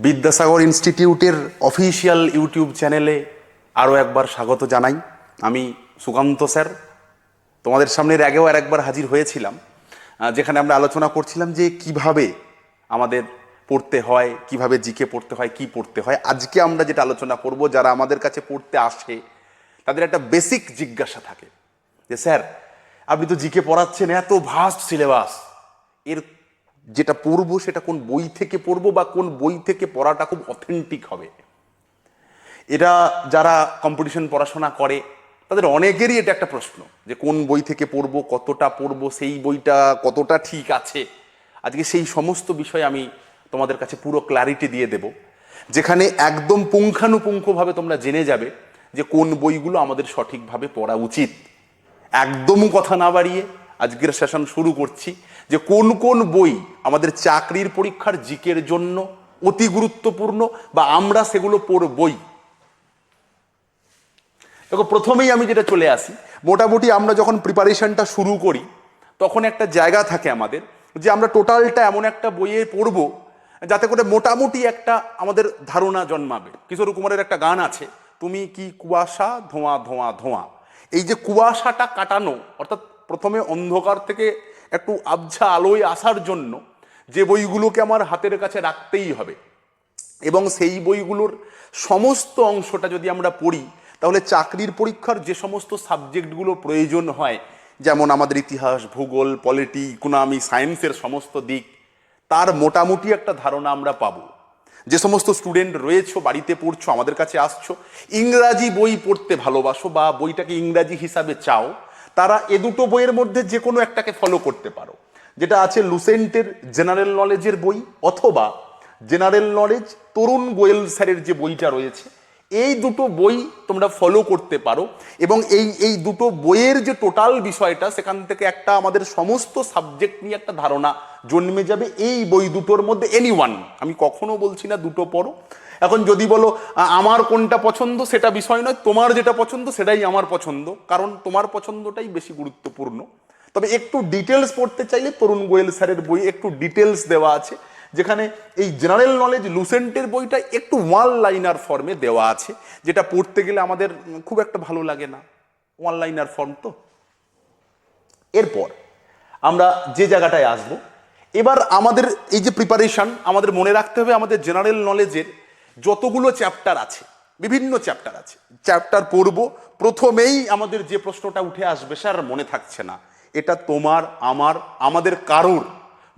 বিদ্যাসাগর ইনস্টিটিউটের official YouTube চ্যানেলে আরও একবার স্বাগত জানাই। আমি সুকান্ত স্যার তোমাদের সামনে আগেও একবার হাজির হয়েছিলাম, যেখানে আমরা আলোচনা করছিলাম যে কিভাবে আমাদের পড়তে হয়, কিভাবে জিকে পড়তে হয়, কি পড়তে হয়। আজকে আমরা যেটা আলোচনা করব, যারা আমাদের কাছে পড়তে আসে তাদের একটা বেসিক জিজ্ঞাসা থাকে যে স্যার আপনি তো জিকে পড়াচ্ছেন, এত ভাস্ট সিলেবাস, এর যেটা পড়বো সেটা কোন বই থেকে পড়বো বা কোন বই থেকে পড়াটা খুব অথেন্টিক হবে। এটা যারা কম্পিটিশন পড়াশোনা করে তাদের অনেকেরই এটা একটা প্রশ্ন যে কোন বই থেকে পড়বো, কতটা পড়বো, সেই বইটা কতটা ঠিক আছে। আজকে সেই সমস্ত বিষয় আমি তোমাদের কাছে পুরো ক্ল্যারিটি দিয়ে দেব, যেখানে একদম পুঙ্খানুপুঙ্খভাবে তোমরা জেনে যাবে যে কোন বইগুলো আমাদের সঠিকভাবে পড়া উচিত। একদম কথা না বাড়িয়ে আজকের সেশন শুরু করছি যে কোন কোন বই আমাদের চাকরির পরীক্ষার জিকের জন্য অতি গুরুত্বপূর্ণ বা আমরা সেগুলো পড়বই। দেখো, প্রথমেই আমি যেটা চলে আসি, মোটামুটি আমরা যখন প্রিপারেশনটা শুরু করি তখন একটা জায়গা থাকে আমাদের যে আমরা টোটালটা এমন একটা বইয়ে পড়বো যাতে করে মোটামুটি একটা আমাদের ধারণা জন্মাবে। কিশোর কুমারের একটা গান আছে, তুমি কি কুয়াশা ধোঁয়া ধোঁয়া ধোঁয়া। এই যে কুয়াশাটা কাটানো, অর্থাৎ প্রথমে অন্ধকার থেকে একটু আবছা আলোয় আসার জন্য যে বইগুলোকে আমার হাতের কাছে রাখতেই হবে, এবং সেই বইগুলোর সমস্ত অংশটা যদি আমরা পড়ি তাহলে চাকরির পরীক্ষার যে সমস্ত সাবজেক্টগুলো প্রয়োজন হয়, যেমন আমাদের ইতিহাস, ভূগোল, পলিটি, ইকোনমি, সায়েন্সের সমস্ত দিক, তার মোটামুটি একটা ধারণা আমরা পাবো। যে সমস্ত স্টুডেন্ট রয়েছো, বাড়িতে পড়ছো, আমাদের কাছে আসছো, ইংরাজি বই পড়তে ভালোবাসো বা বইটাকে ইংরাজি হিসাবে চাও, তারা এ দুটো বইয়ের মধ্যে যে কোনো একটাকে ফলো করতে পারো। যেটা আছে লুসেন্টের জেনারেল নলেজের বই, অথবা জেনারেল নলেজ তরুণ গোয়েল স্যারের যে বইটা রয়েছে, এই দুটো বই তোমরা ফলো করতে পারো। এবং এই দুটো বইয়ের যে টোটাল বিষয়টা, সেখান থেকে একটা আমাদের সমস্ত সাবজেক্ট নিয়ে একটা ধারণা জন্মে যাবে এই বই দুটোর মধ্যে। এনিওয়ান, আমি কখনো বলছি না দুটো পড়ো। এখন যদি বলো আমার কোনটা পছন্দ, সেটা বিষয় নয়, তোমার যেটা পছন্দ সেটাই আমার পছন্দ, কারণ তোমার পছন্দটাই বেশি গুরুত্বপূর্ণ। তবে একটু ডিটেলস পড়তে চাইলে তরুণ গোয়েল স্যারের বই একটু ডিটেলস দেওয়া আছে, যেখানে এই জেনারেল নলেজ লুসেন্টের বইটা একটু ওয়ান লাইনার ফর্মে দেওয়া আছে, যেটা পড়তে গেলে আমাদের খুব একটা ভালো লাগে না, ওয়ান লাইনার ফর্ম তো। এরপর আমরা যে জায়গাটায় আসব, এবার আমাদের এই যে প্রিপারেশন, আমাদের মনে রাখতে হবে আমাদের জেনারেল নলেজের যতগুলো চ্যাপ্টার আছে, বিভিন্ন চ্যাপ্টার আছে, চ্যাপ্টার পড়ব, প্রথমেই আমাদের যে প্রশ্নটা উঠে আসবে স্যার মনে থাকছে না, এটা তোমার আমার আমাদের কারোর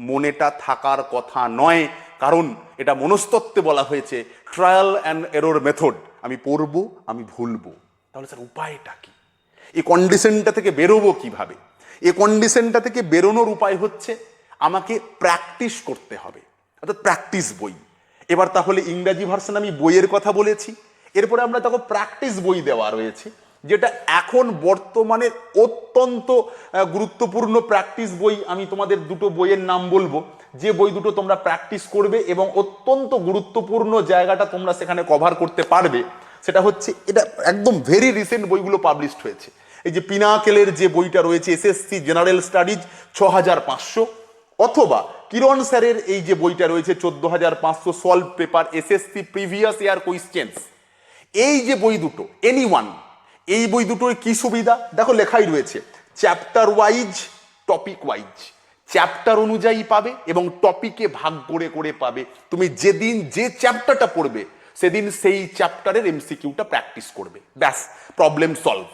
মনেটা থাকার কথা নয়, কারণ এটা মনস্তত্ত্বে বলা হয়েছে ট্রায়াল অ্যান্ড এরর মেথড। আমি পড়বো, আমি ভুলবো, তাহলে স্যার উপায়টা কি? এই কন্ডিশনটা থেকে বেরোবো কিভাবে? এই কন্ডিশনটা থেকে বেরোনোর উপায় হচ্ছে আমাকে প্র্যাকটিস করতে হবে, অর্থাৎ প্র্যাকটিস বই। এবার তাহলে ইংরাজি ভার্সন আমি বইয়ের কথা বলেছি, এরপরে আমরা দেখো প্র্যাকটিস বই দেওয়া রয়েছে, যেটা এখন বর্তমানে অত্যন্ত গুরুত্বপূর্ণ প্র্যাকটিস বই। আমি তোমাদের দুটো বইয়ের নাম বলবো, যে বই দুটো তোমরা প্র্যাকটিস করবে এবং অত্যন্ত গুরুত্বপূর্ণ জায়গাটা তোমরা সেখানে কভার করতে পারবে। সেটা হচ্ছে, এটা একদম ভেরি রিসেন্ট বইগুলো পাবলিশড হয়েছে। এই যে পিনাকেলের যে বইটা রয়েছে এসএসসি জেনারেল স্টাডিজ 6500, অথবা কিরণ স্যারের এই যে বইটা রয়েছে 14500 solve paper SSC previous year questions, এই যে বই দুটো এনিওয়ান, এই বই দুটোর কি সুবিধা দেখো, লেখাই রয়েছে chapter wise, topic wise, chapter অনুযায়ী পাবে এবং টপিকে ভাগ করে করে পাবে। তুমি যেদিন যে চ্যাপ্টারটা পড়বে সেদিন সেই চ্যাপ্টারের এমসিকিউটা প্র্যাকটিস করবে, ব্যাস, প্রবলেম সলভ।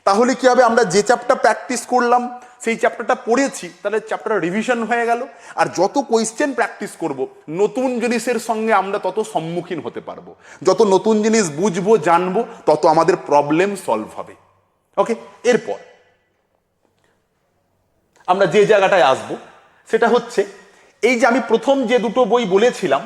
তাহলে কি হবে, আমরা যে চ্যাপ্টার প্র্যাকটিস করলাম, সেই চ্যাপ্টারটা পড়েছি, তাহলে চ্যাপ্টার রিভিশন হয়ে গেল। আর যত কোয়েশ্চেন প্র্যাকটিস করব, নতুন জিনিসের সঙ্গে আমরা তত সম্মুখীন হতে পারবো, যত নতুন জিনিস বুঝবো জানবো, তত আমাদের প্রবলেম সলভ হবে। ওকে, এরপর আমরা যে জায়গাটায় আসব সেটা হচ্ছে, এই যে আমি প্রথম যে দুটো বই বলেছিলাম,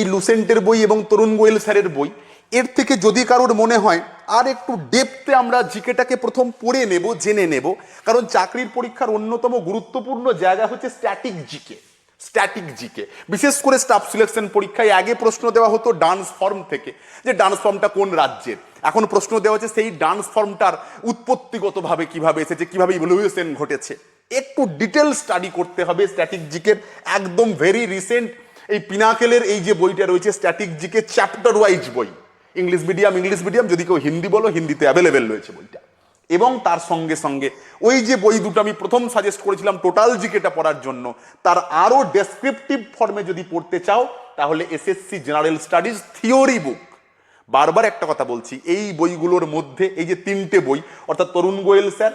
এই লুসেন্টের বই এবং তরুণ গোয়েল স্যারের বই, এর থেকে যদি কারোর মনে হয় আর একটু ডেপথে আমরা জিকেটাকে প্রথম পড়ে নেব, জেনে নেব, কারণ চাকরির পরীক্ষার অন্যতম গুরুত্বপূর্ণ জায়গা হচ্ছে স্ট্যাটিক জিকে। স্ট্যাটিক জিকে, বিশেষ করে স্টাফ সিলেকশন পরীক্ষায় আগে প্রশ্ন দেওয়া হতো ডান্স ফর্ম থেকে, যে ডান্স ফর্মটা কোন রাজ্যের। এখন প্রশ্ন দেওয়া হচ্ছে সেই ডান্স ফর্মটার উৎপত্তিগতভাবে কিভাবে এসেছে, কিভাবে ইভলিউশন ঘটেছে। একটু ডিটেল স্টাডি করতে হবে স্ট্যাটিক জিকের, একদম ভেরি রিসেন্ট এই পিনাকেলের এই যে বইটা রয়েছে স্ট্যাটিক জিকে চ্যাপ্টার ওয়াইজ বই, ইংলিশ মিডিয়াম, যদি কেউ হিন্দি বলো হিন্দিতে অ্যাভেলেবেল রয়েছে বইটা। এবং তার সঙ্গে সঙ্গে ওই যে বই দুটো আমি প্রথম সাজেস্ট করেছিলাম টোটাল জিকেটা পড়ার জন্য, তার আরো ডেসক্রিপটিভ ফর্মে যদি পড়তে চাও তাহলে এসএসসি জেনারেল স্টাডিজ থিওরি বুক। বারবার একটা কথা বলছি, এই বইগুলোর মধ্যে এই যে তিনটে বই অর্থাৎ তরুণ গোয়েল স্যার,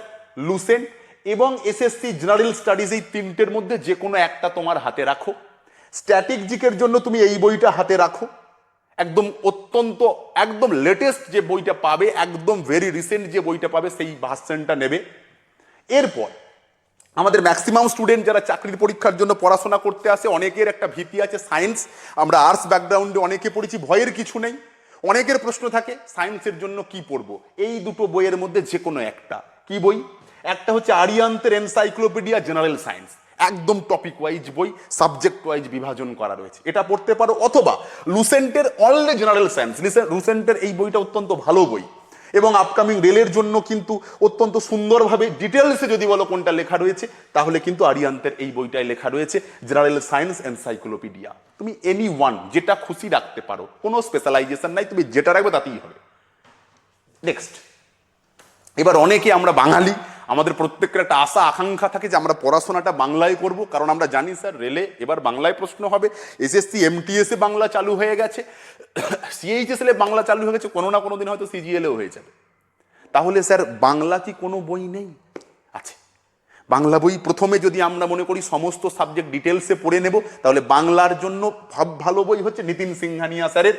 লুসেন্ট এবং এসএসসি জেনারেল স্টাডিজ, এই তিনটের মধ্যে যে কোনো একটা তোমার হাতে রাখো। স্ট্যাটিক জিকের জন্য তুমি এই বইটা হাতে রাখো, একদম অত্যন্ত একদম লেটেস্ট যে বইটা পাবে, একদম ভেরি রিসেন্ট যে বইটা পাবে সেই ভার্সনটা নেবে। এরপর আমাদের ম্যাক্সিমাম স্টুডেন্ট যারা চাকরির পরীক্ষার জন্য পড়াশোনা করতে আসে, অনেকের একটা ভীতি আছে সায়েন্স, আমরা আর্টস ব্যাকগ্রাউন্ডে অনেকে পড়েছি, ভয়ের কিছু নেই। অনেকের প্রশ্ন থাকে সায়েন্সের জন্য কি পড়বো, এই দুটো বইয়ের মধ্যে যে কোনো একটা। কি বই? একটা হচ্ছে আরিয়ান্তের এনসাইক্লোপিডিয়া জেনারেল সায়েন্স, একদম টপিক ওয়াইজ বই, সাবজেক্ট ওয়াইজ বিভাজন করা রয়েছে, এটা পড়তে পারো। অথবা লুসেন্টের অনলি জেনারেল সায়েন্স, লুসেন্টের এই বইটা অত্যন্ত ভালো বই এবং আপকামিং রেলের জন্য কিন্তু অত্যন্ত সুন্দরভাবে ডিটেলসে যদি বলো কোনটা লেখা রয়েছে, তাহলে কিন্তু আরিয়ান্তের এই বইটাই লেখা রয়েছে জেনারেল সায়েন্স এনসাইক্লোপিডিয়া। তুমি এনি ওয়ান যেটা খুশি রাখতে পারো, কোনো স্পেশালাইজেশন নাই, তুমি যেটা রাখবে তাতেই হবে। নেক্সট, এবার অনেকে আমরা বাঙালি, আমাদের প্রত্যেকের একটা আশা আকাঙ্ক্ষা থাকে যে আমরা পড়াশোনাটা বাংলায় করব, কারণ আমরা জানি স্যার রেলে এবার বাংলায় প্রশ্ন হবে, এসএসসি এমটিএস এ বাংলা চালু হয়ে গেছে, সিএইচএসএল এ বাংলা চালু হয়ে গেছে, কোনো না কোনো দিন হয়তো সিজিএলও হয়ে যাবে। তাহলে স্যার বাংলা কি কোনো বই নেই? আছে বাংলা বই। প্রথমে যদি আমরা মনে করি সমস্ত সাবজেক্ট ডিটেলসে পড়ে নেব, তাহলে বাংলার জন্য ভালো বই হচ্ছে নিতিন সিংহানিয়া স্যারের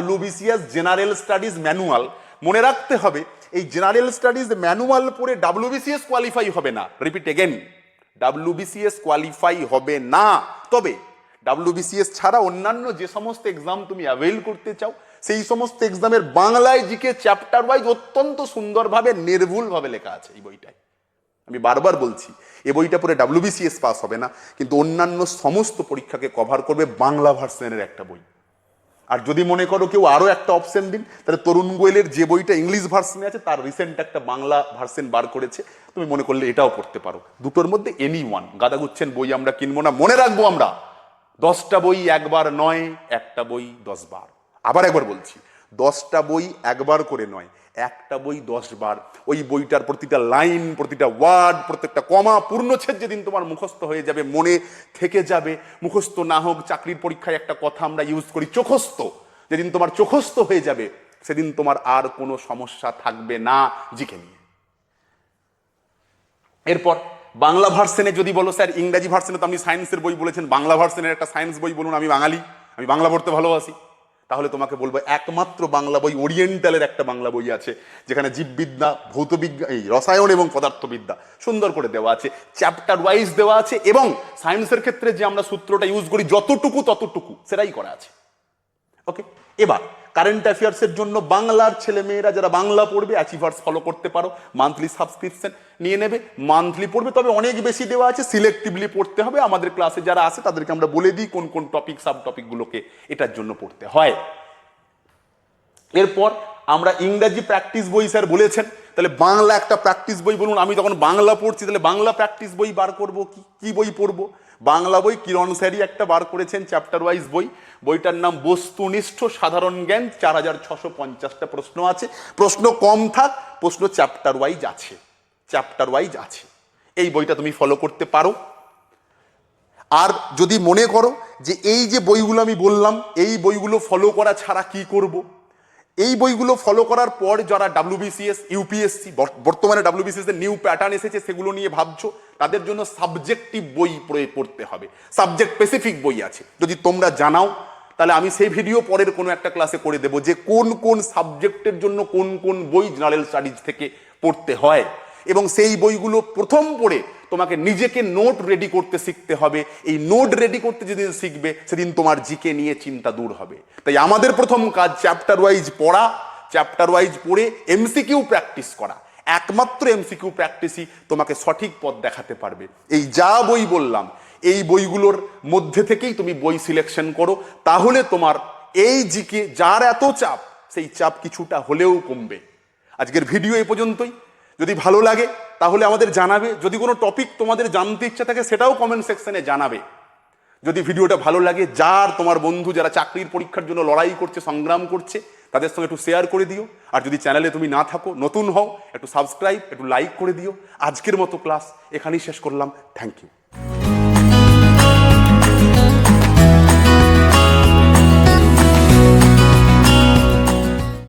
WBCS জেনারেল স্টাডিজ ম্যানুয়াল। মনে রাখতে হবে এই জেনারেল স্টাডিজ ম্যানুয়াল পড়ে WBCS কোয়ালিফাই হবে না। রিপিট এগেন, WBCS কোয়ালিফাই হবে না। তবে WBCS ছাড়া অন্যান্য যে সমস্ত এক্সাম তুমি অ্যাভেল করতে চাও, সেই সমস্ত এক্সামের বাংলায় জিকে চ্যাপ্টার ওয়াইজ অত্যন্ত সুন্দরভাবে নির্ভুলভাবে লেখা আছে এই বইটায়। আমি বারবার বলছি, এই বইটা পড়ে WBCS পাস হবে না, কিন্তু অন্যান্য সমস্ত পরীক্ষাকে কভার করবে বাংলা ভার্সনের একটা বই। আর যদি মনে করো কেউ আরো একটা অপশন দিন, তাহলে তরুণ গোয়েলের যে বইটা ইংলিশ ভার্সনে আছে তার রিসেন্ট একটা বাংলা ভার্সন বার করেছে, তুমি মনে করলে এটাও পড়তে পারো। দুটোর মধ্যে এনি ওয়ান। গাদা গুচ্ছেন বই আমরা কিনবো না, মনে রাখবো আমরা 10টা বই একবার নয়, একটা বই 10 বার। আবার একবার বলছি, 10টা বই একবার করে নয়, একটা বই 10 বার। ওই বইটার প্রতিটা লাইন, প্রতিটা ওয়ার্ড, প্রত্যেকটা কমা, পূর্ণচ্ছেদ যেদিন তোমার মুখস্থ হয়ে যাবে, মনে থেকে যাবে, মুখস্থ না হোক, চাকরির পরীক্ষায় একটা কথা আমরা ইউজ করি চোখস্থ, যেদিন তোমার চোখস্থ হয়ে যাবে সেদিন তোমার আর কোনো সমস্যা থাকবে না জিকে নিয়ে। এরপর বাংলা ভার্সনে যদি বলো স্যার ইংরাজি ভার্সনে তো আপনি সায়েন্সের বই বলেছেন, বাংলা ভার্সনের একটা সায়েন্স বই বলুন। আমি বাঙালি, আমি বাংলা পড়তে ভালোবাসি, তাহলে তোমাকে বলবো একমাত্র বাংলা বই ওরিয়েন্টালের একটা বাংলা বই আছে, যেখানে জীববিদ্যা, ভৌতবিজ্ঞান, এই রসায়ন এবং পদার্থবিদ্যা সুন্দর করে দেওয়া আছে, চ্যাপ্টার ওয়াইজ দেওয়া আছে, এবং সায়েন্সের ক্ষেত্রে যে আমরা সূত্রটা ইউজ করি যতটুকু ততটুকু সেটাই করা আছে। ওকে, এবার কারেন্ট অ্যাফেয়ার্সের জন্য বাংলার ছেলে মেয়েরা যারা বাংলা পড়বে অ্যাচিভার্স ফলো করতে পারো, মান্থলি সাবস্ক্রিপশন নিয়ে নেবে, মান্থলি পড়বে, তবে অনেক বেশি দেওয়া আছে, সিলেক্টিভলি পড়তে হবে। আমাদের ক্লাসে যারা আসে তাদেরকে আমরা বলে দিই কোন কোন টপিক সাব টপিকগুলোকে এটার জন্য পড়তে হয়। এরপর আমরা ইংরাজি প্র্যাকটিস বই স্যার বলেছেন, তাহলে বাংলা একটা প্র্যাকটিস বই বলুন। আমি যখন বাংলা পড়ছি তাহলে বাংলা প্র্যাকটিস বই বার করবো, কি বই পড়বো? বাংলা বই কিরণ স্যারই একটা বার করেছেন চ্যাপ্টার ওয়াইজ বই, বইটার নাম বস্তুনিষ্ঠ সাধারণ জ্ঞান, 4650টা প্রশ্ন আছে, প্রশ্ন কম থাক, প্রশ্ন চ্যাপ্টার ওয়াইজ আছে, চ্যাপ্টার ওয়াইজ আছে। এই বইটা তুমি ফলো করতে পারো। আর যদি মনে করো যে এই যে বইগুলো আমি বললাম, এই বইগুলো ফলো করা ছাড়া কি করব, এই বইগুলো ফলো করার পর যারা WBCS, UPSC, বর্তমানে WBCS এর নিউ প্যাটার্ন এসেছে সেগুলো নিয়ে ভাবছো, তাদের জন্য সাবজেক্টিভ বই পড়তে হবে, সাবজেক্ট স্পেসিফিক বই আছে। যদি তোমরা জানাও তাহলে আমি সেই ভিডিও পরের কোনো একটা ক্লাসে করে দেবো যে কোন কোন সাবজেক্টের জন্য কোন কোন বই জেনারেল স্টাডিজ থেকে পড়তে হয়, এবং সেই বইগুলো প্রথম পড়ে তোমাকে নিজেকে নোট রেডি করতে শিখতে হবে। এই নোট রেডি করতে যেদিন শিখবে সেদিন তোমার জিকে নিয়ে চিন্তা দূর হবে। তাই আমাদের প্রথম কাজ চ্যাপ্টার ওয়াইজ পড়া, চ্যাপ্টার ওয়াইজ পড়ে MCQ প্র্যাকটিস করা। একমাত্র MCQ প্র্যাকটিসই তোমাকে সঠিক পথ দেখাতে পারবে। এই যা বই বললাম এই বইগুলোর মধ্যে থেকেই তুমি বই সিলেকশন করো, তাহলে তোমার এই জিকে যার এত চাপ, সেই চাপ কিছুটা হলেও কমবে। আজকের ভিডিও এই পর্যন্তই। যদি ভালো লাগে তাহলে আমাদের জানাবে, যদি কোনো টপিক তোমাদের জানতে ইচ্ছা থাকে সেটাও কমেন্ট সেকশনে জানাবে। যদি ভিডিওটা ভালো লাগে, যার তোমার বন্ধু যারা চাকরির পরীক্ষার জন্য লড়াই করছে, সংগ্রাম করছে, তাদের সঙ্গে একটু শেয়ার করে দিও। আর যদি চ্যানেলে তুমি না থাকো, নতুন হও, একটু সাবস্ক্রাইব, একটু লাইক করে দিও। আজকের মতো ক্লাস এখানেই শেষ করলাম। Thank you.